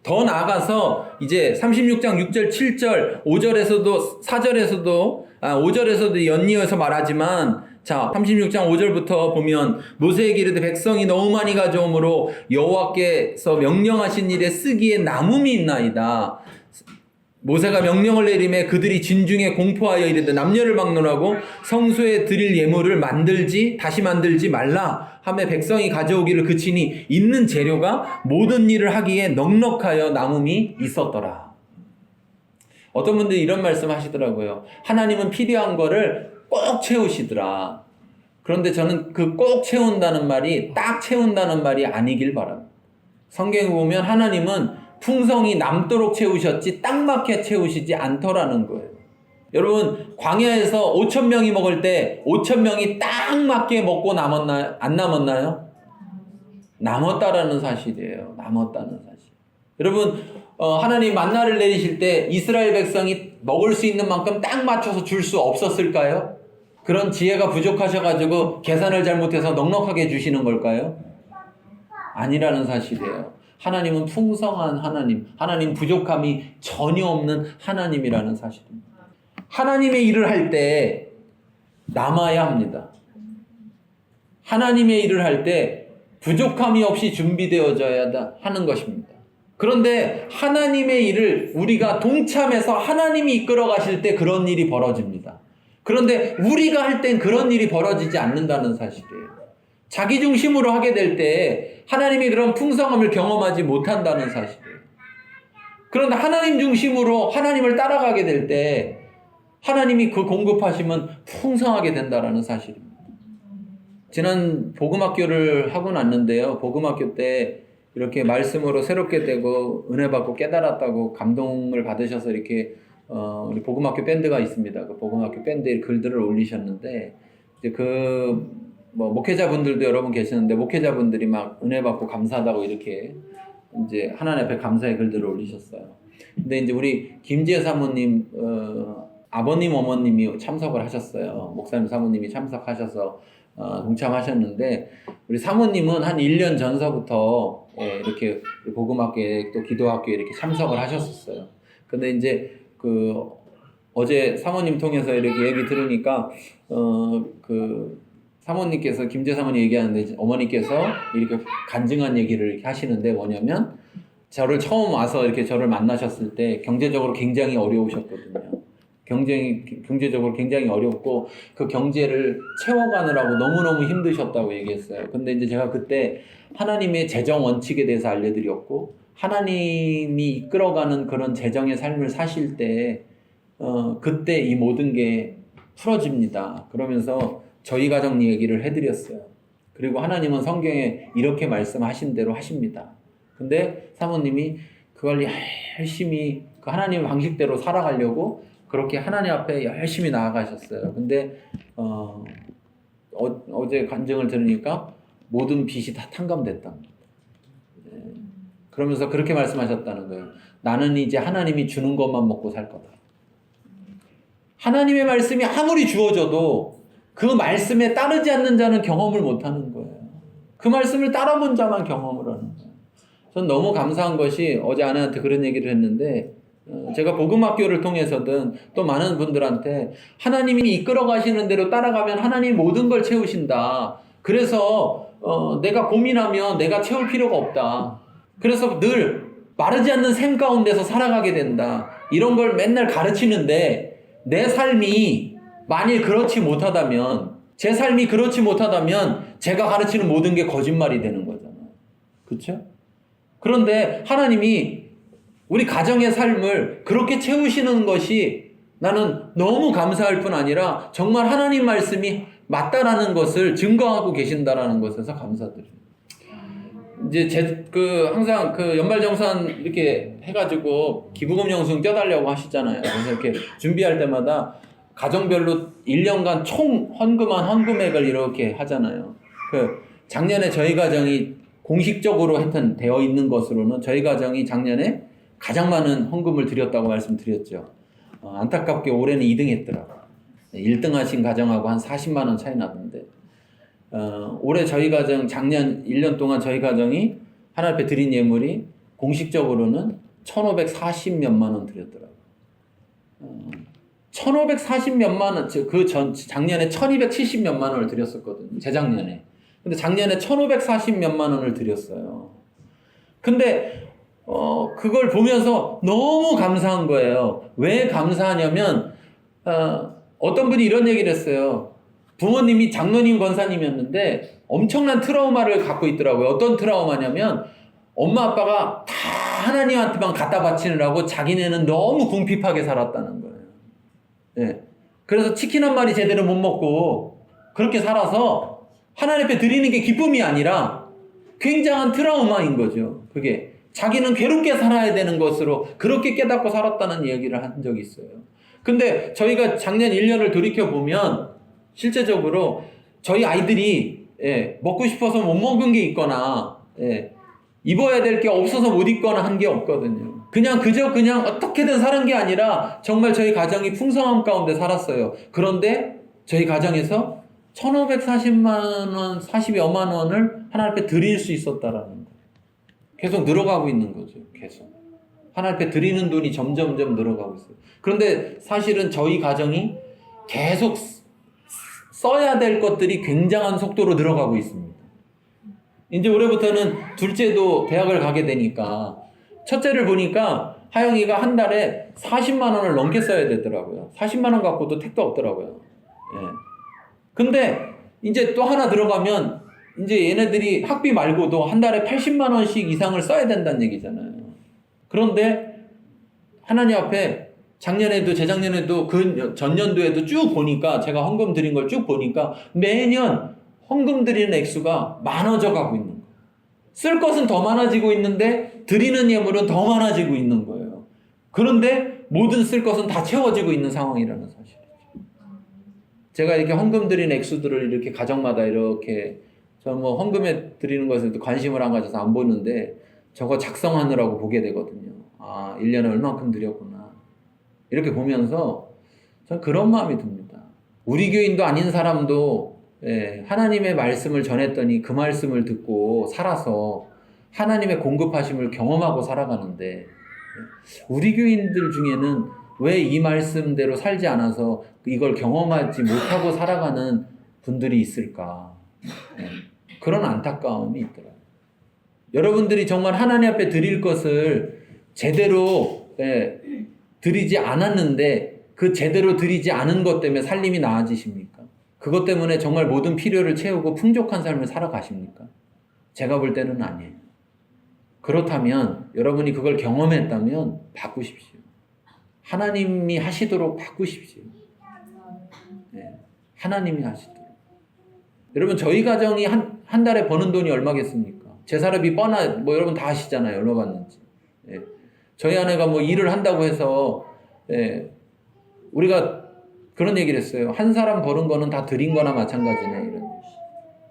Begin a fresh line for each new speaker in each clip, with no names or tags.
더 나아가서 이제 36장 6절, 7절, 5절에서도 4절에서도 5절에서도 연이어서 말하지만 자 36장 5절부터 보면 모세에게 이르되 백성이 너무 많이 가져오므로 여호와께서 명령하신 일에 쓰기에 남음이 있나이다. 모세가 명령을 내리매 그들이 진중에 공포하여 이르되 남녀를 막론하고 성소에 드릴 예물을 다시 만들지 말라 하며 백성이 가져오기를 그치니 있는 재료가 모든 일을 하기에 넉넉하여 남음이 있었더라. 어떤 분들이 이런 말씀 하시더라고요. 하나님은 필요한 거를 꼭 채우시더라. 그런데 저는 그 꼭 채운다는 말이 딱 채운다는 말이 아니길 바랍니다. 성경에 보면 하나님은 풍성이 남도록 채우셨지 딱 맞게 채우시지 않더라는 거예요. 여러분 광야에서 5,000명이 먹을 때 5,000명이 딱 맞게 먹고 남았나요? 안 남았나요? 남았다라는 사실이에요. 남았다는 사실. 여러분 하나님 만나를 내리실 때 이스라엘 백성이 먹을 수 있는 만큼 딱 맞춰서 줄 수 없었을까요? 그런 지혜가 부족하셔가지고 계산을 잘못해서 넉넉하게 주시는 걸까요? 아니라는 사실이에요. 하나님은 풍성한 하나님 부족함이 전혀 없는 하나님이라는 사실입니다. 하나님의 일을 할 때 남아야 합니다. 하나님의 일을 할 때 부족함이 없이 준비되어져야 하는 것입니다. 그런데 하나님의 일을 우리가 동참해서 하나님이 이끌어 가실 때 그런 일이 벌어집니다. 그런데 우리가 할 땐 그런 일이 벌어지지 않는다는 사실이에요. 자기 중심으로 하게 될 때 하나님이 그런 풍성함을 경험하지 못한다는 사실이에요. 그런데 하나님 중심으로 하나님을 따라가게 될 때 하나님이 그 공급하시면 풍성하게 된다는 사실입니다. 지난 복음학교를 하고 났는데요. 복음학교 때 이렇게 말씀으로 새롭게 되고 은혜 받고 깨달았다고 감동을 받으셔서 이렇게 우리 복음학교 밴드가 있습니다. 그 복음학교 밴드에 글들을 올리셨는데 이제 목회자분들도 여러분 계시는데 목회자분들이 막 은혜 받고 감사하다고 이렇게 이제 하나님 앞에 감사의 글들을 올리셨어요. 근데 이제 우리 김지혜 사모님 아버님 어머님이 참석을 하셨어요. 목사님 사모님이 참석하셔서 동참하셨는데 우리 사모님은 한 1년 전서부터 이렇게 복음학교에 또 기도학교에 이렇게 참석을 하셨었어요. 근데 이제 어제 사모님 통해서 이렇게 얘기 들으니까 사모님께서 김재 사모님 얘기하는데 어머니께서 이렇게 간증한 얘기를 이렇게 하시는데 뭐냐면 저를 처음 와서 이렇게 저를 만나셨을 때 경제적으로 굉장히 어려우셨거든요. 경제적으로 굉장히 어렵고 그 경제를 채워가느라고 너무너무 힘드셨다고 얘기했어요. 근데 이제 제가 그때 하나님의 재정 원칙에 대해서 알려드렸고 하나님이 이끌어가는 그런 재정의 삶을 사실 때 그때 이 모든 게 풀어집니다. 그러면서 저희 가정 얘기를 해드렸어요. 그리고 하나님은 성경에 이렇게 말씀하신 대로 하십니다. 근데 사모님이 그걸 열심히 그 하나님의 방식대로 살아가려고 그렇게 하나님 앞에 열심히 나아가셨어요. 근데 어제 간증을 들으니까 모든 빚이 다 탕감됐답니다. 그러면서 그렇게 말씀하셨다는 거예요. 나는 이제 하나님이 주는 것만 먹고 살 거다. 하나님의 말씀이 아무리 주어져도 그 말씀에 따르지 않는 자는 경험을 못하는 거예요. 그 말씀을 따라본 자만 경험을 하는 거예요. 전 너무 감사한 것이 어제 아내한테 그런 얘기를 했는데 제가 복음학교를 통해서든 또 많은 분들한테 하나님이 이끌어 가시는 대로 따라가면 하나님이 모든 걸 채우신다. 그래서 내가 고민하면 내가 채울 필요가 없다. 그래서 늘 마르지 않는 샘 가운데서 살아가게 된다. 이런 걸 맨날 가르치는데 내 삶이 만일 그렇지 못하다면 제 삶이 그렇지 못하다면 제가 가르치는 모든 게 거짓말이 되는 거잖아요. 그렇죠? 그런데 하나님이 우리 가정의 삶을 그렇게 채우시는 것이 나는 너무 감사할 뿐 아니라 정말 하나님 말씀이 맞다라는 것을 증거하고 계신다라는 것에서 감사드립니다. 이제 항상 연말정산 이렇게 해가지고 기부금 영수증 떼달라고 하시잖아요. 그래서 이렇게 준비할 때마다 가정별로 1년간 총 헌금한 헌금액을 이렇게 하잖아요. 작년에 저희 가정이 공식적으로 하여튼 되어 있는 것으로는 저희 가정이 작년에 가장 많은 헌금을 드렸다고 말씀드렸죠. 안타깝게 올해는 2등 했더라고요. 1등 하신 가정하고 한 40만 원 차이 나던데 올해 저희 가정 작년 1년 동안 저희 가정이 하나님 앞에 드린 예물이 공식적으로는 1,540몇만 원 드렸더라고요. 1,540몇만 원, 작년에 1,270몇만 원을 드렸었거든요. 재작년에. 근데 작년에 1,540몇만 원을 드렸어요. 근데, 그걸 보면서 너무 감사한 거예요. 왜 감사하냐면, 어떤 분이 이런 얘기를 했어요. 부모님이 장로님 권사님이었는데 엄청난 트라우마를 갖고 있더라고요. 어떤 트라우마냐면, 엄마 아빠가 다 하나님한테만 갖다 바치느라고 자기네는 너무 궁핍하게 살았다는 거예요. 예. 그래서 치킨 한 마리 제대로 못 먹고 그렇게 살아서 하나님 앞에 드리는 게 기쁨이 아니라 굉장한 트라우마인 거죠. 그게 자기는 괴롭게 살아야 되는 것으로 그렇게 깨닫고 살았다는 얘기를 한 적이 있어요. 근데 저희가 작년 1년을 돌이켜보면 실제적으로 저희 아이들이 먹고 싶어서 못 먹은 게 있거나 입어야 될 게 없어서 못 입거나 한 게 없거든요. 그냥 어떻게든 사는 게 아니라 정말 저희 가정이 풍성함 가운데 살았어요. 그런데 저희 가정에서 1,540만 원, 40여만 원을 하나님 앞에 드릴 수 있었다라는 거예요. 계속 늘어가고 있는 거죠. 계속. 하나님 앞에 드리는 돈이 점점점 늘어가고 있어요. 그런데 사실은 저희 가정이 계속 써야 될 것들이 굉장한 속도로 늘어가고 있습니다. 이제 올해부터는 둘째도 대학을 가게 되니까 첫째를 보니까 하영이가 한 달에 40만 원을 넘게 써야 되더라고요. 40만 원 갖고도 택도 없더라고요. 예. 근데 이제 또 하나 들어가면 이제 얘네들이 학비 말고도 한 달에 80만 원씩 이상을 써야 된다는 얘기잖아요. 그런데 하나님 앞에 작년에도 재작년에도 그 전년도에도 쭉 보니까 제가 헌금 드린 걸 쭉 보니까 매년 헌금 드리는 액수가 많아져 가고 있는 거예요. 쓸 것은 더 많아지고 있는데 드리는 예물은 더 많아지고 있는 거예요. 그런데 모든 쓸 것은 다 채워지고 있는 상황이라는 사실이죠. 제가 이렇게 헌금 드린 액수들을 이렇게 가정마다 이렇게 저 뭐 헌금에 드리는 것에도 관심을 안 가져서 안 보는데 저거 작성하느라고 보게 되거든요. 아, 1년에 얼만큼 드렸구나. 이렇게 보면서 전 그런 마음이 듭니다. 우리 교인도 아닌 사람도 하나님의 말씀을 전했더니 그 말씀을 듣고 살아서 하나님의 공급하심을 경험하고 살아가는데 우리 교인들 중에는 왜 이 말씀대로 살지 않아서 이걸 경험하지 못하고 살아가는 분들이 있을까? 그런 안타까움이 있더라고요. 여러분들이 정말 하나님 앞에 드릴 것을 제대로 드리지 않았는데 그 제대로 드리지 않은 것 때문에 살림이 나아지십니까? 그것 때문에 정말 모든 필요를 채우고 풍족한 삶을 살아가십니까? 제가 볼 때는 아니에요. 그렇다면 여러분이 그걸 경험했다면 바꾸십시오. 하나님이 하시도록 바꾸십시오. 하나님이 하시도록. 여러분 저희 가정이 한 달에 버는 돈이 얼마겠습니까? 제사료비 뭐 여러분 다 아시잖아요. 얼마 받는지. 저희 아내가 뭐 일을 한다고 해서 우리가 그런 얘기를 했어요. 한 사람 버는 거는 다 드린 거나 마찬가지네. 이런.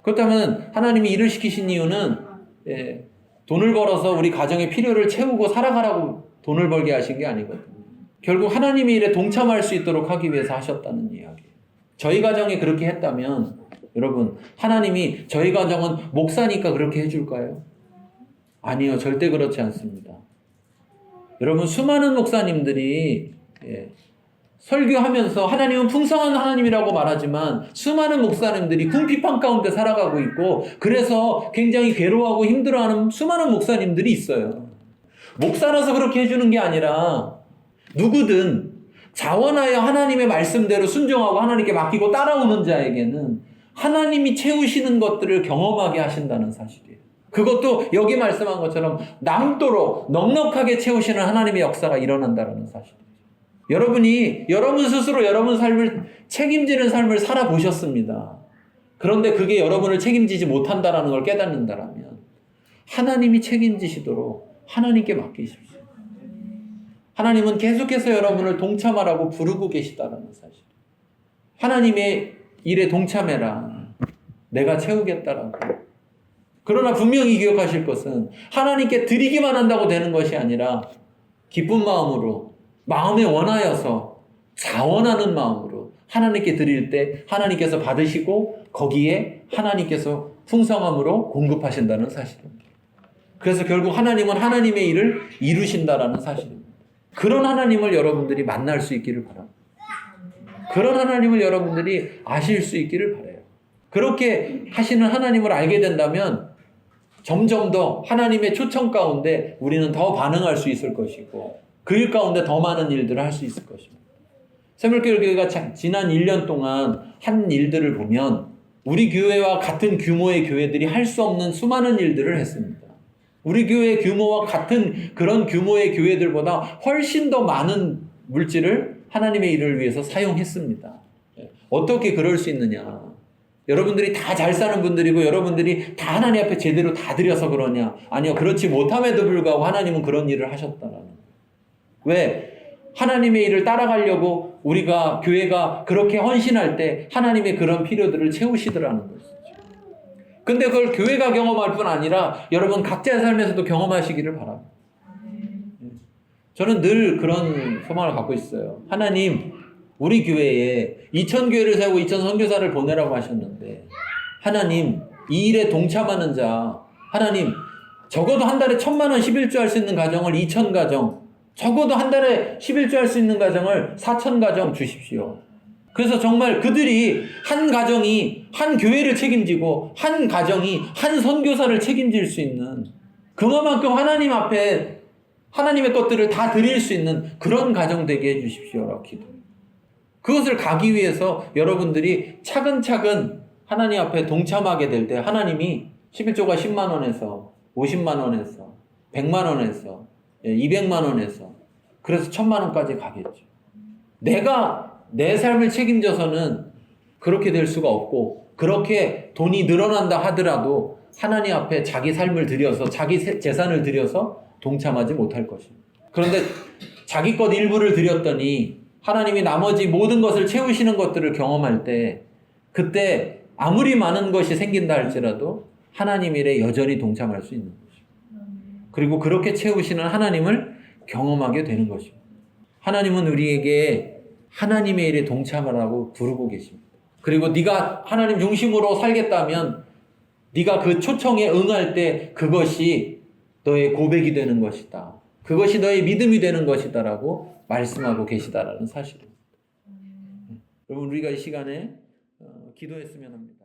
그렇다면 하나님이 일을 시키신 이유는 돈을 벌어서 우리 가정의 필요를 채우고 살아가라고 돈을 벌게 하신 게 아니거든요. 결국 하나님의 일에 동참할 수 있도록 하기 위해서 하셨다는 이야기예요. 저희 가정이 그렇게 했다면 여러분 하나님이 저희 가정은 목사니까 그렇게 해줄까요? 아니요. 절대 그렇지 않습니다. 여러분 수많은 목사님들이 설교하면서 하나님은 풍성한 하나님이라고 말하지만 수많은 목사님들이 궁핍한 가운데 살아가고 있고 그래서 굉장히 괴로워하고 힘들어하는 수많은 목사님들이 있어요. 목사라서 그렇게 해주는 게 아니라 누구든 자원하여 하나님의 말씀대로 순종하고 하나님께 맡기고 따라오는 자에게는 하나님이 채우시는 것들을 경험하게 하신다는 사실이에요. 그것도 여기 말씀한 것처럼 남도록 넉넉하게 채우시는 하나님의 역사가 일어난다는 사실이에요. 여러분이 여러분 스스로 여러분 삶을 책임지는 삶을 살아보셨습니다. 그런데 그게 여러분을 책임지지 못한다는 걸 깨닫는다면 하나님이 책임지시도록 하나님께 맡기십시오. 하나님은 계속해서 여러분을 동참하라고 부르고 계시다는 사실. 하나님의 일에 동참해라. 내가 채우겠다라고. 그러나 분명히 기억하실 것은 하나님께 드리기만 한다고 되는 것이 아니라 기쁜 마음으로 마음에 원하여서 자원하는 마음으로 하나님께 드릴 때 하나님께서 받으시고 거기에 하나님께서 풍성함으로 공급하신다는 사실입니다. 그래서 결국 하나님은 하나님의 일을 이루신다라는 사실입니다. 그런 하나님을 여러분들이 만날 수 있기를 바랍니다. 그런 하나님을 여러분들이 아실 수 있기를 바라요. 그렇게 하시는 하나님을 알게 된다면 점점 더 하나님의 초청 가운데 우리는 더 반응할 수 있을 것이고 그 일 가운데 더 많은 일들을 할 수 있을 것입니다. 새물교회가 지난 1년 동안 한 일들을 보면 우리 교회와 같은 규모의 교회들이 할 수 없는 수많은 일들을 했습니다. 우리 교회의 규모와 같은 그런 규모의 교회들보다 훨씬 더 많은 물질을 하나님의 일을 위해서 사용했습니다. 어떻게 그럴 수 있느냐? 여러분들이 다 잘 사는 분들이고 여러분들이 다 하나님 앞에 제대로 다 드려서 그러냐? 아니요. 그렇지 못함에도 불구하고 하나님은 그런 일을 하셨다라는 거예요. 왜? 하나님의 일을 따라가려고 우리가 교회가 그렇게 헌신할 때 하나님의 그런 필요들을 채우시더라는 것이죠. 근데 그걸 교회가 경험할 뿐 아니라 여러분 각자의 삶에서도 경험하시기를 바랍니다. 저는 늘 그런 소망을 갖고 있어요. 하나님, 우리 교회에 2000교회를 세우고 2000선교사를 보내라고 하셨는데 하나님, 이 일에 동참하는 자, 하나님, 적어도 한 달에 1000만 원 11조 할 수 있는 가정을 2000가정, 적어도 한 달에 11조 할 수 있는 가정을 4000가정 주십시오. 그래서 정말 그들이 한 가정이 한 교회를 책임지고 한 가정이 한 선교사를 책임질 수 있는 그만큼 하나님 앞에 하나님의 것들을 다 드릴 수 있는 그런 가정 되게 해주십시오라고 기도해요. 그것을 가기 위해서 여러분들이 차근차근 하나님 앞에 동참하게 될 때 하나님이 11조가 10만 원에서 50만 원에서 100만 원에서 200만 원에서 그래서 1000만 원까지 가겠죠. 내가 내 삶을 책임져서는 그렇게 될 수가 없고 그렇게 돈이 늘어난다 하더라도 하나님 앞에 자기 삶을 들여서 자기 재산을 들여서 동참하지 못할 것입니다. 그런데 자기 것 일부를 드렸더니 하나님이 나머지 모든 것을 채우시는 것들을 경험할 때 그때 아무리 많은 것이 생긴다 할지라도 하나님 일에 여전히 동참할 수 있는 것입니다. 그리고 그렇게 채우시는 하나님을 경험하게 되는 것입니다. 하나님은 우리에게 하나님의 일에 동참하라고 부르고 계십니다. 그리고 네가 하나님 중심으로 살겠다면 네가 그 초청에 응할 때 그것이 너의 고백이 되는 것이다. 그것이 너의 믿음이 되는 것이다 라고 말씀하고 계시다라는 사실입니다. 여러분 우리가 이 시간에 기도했으면 합니다.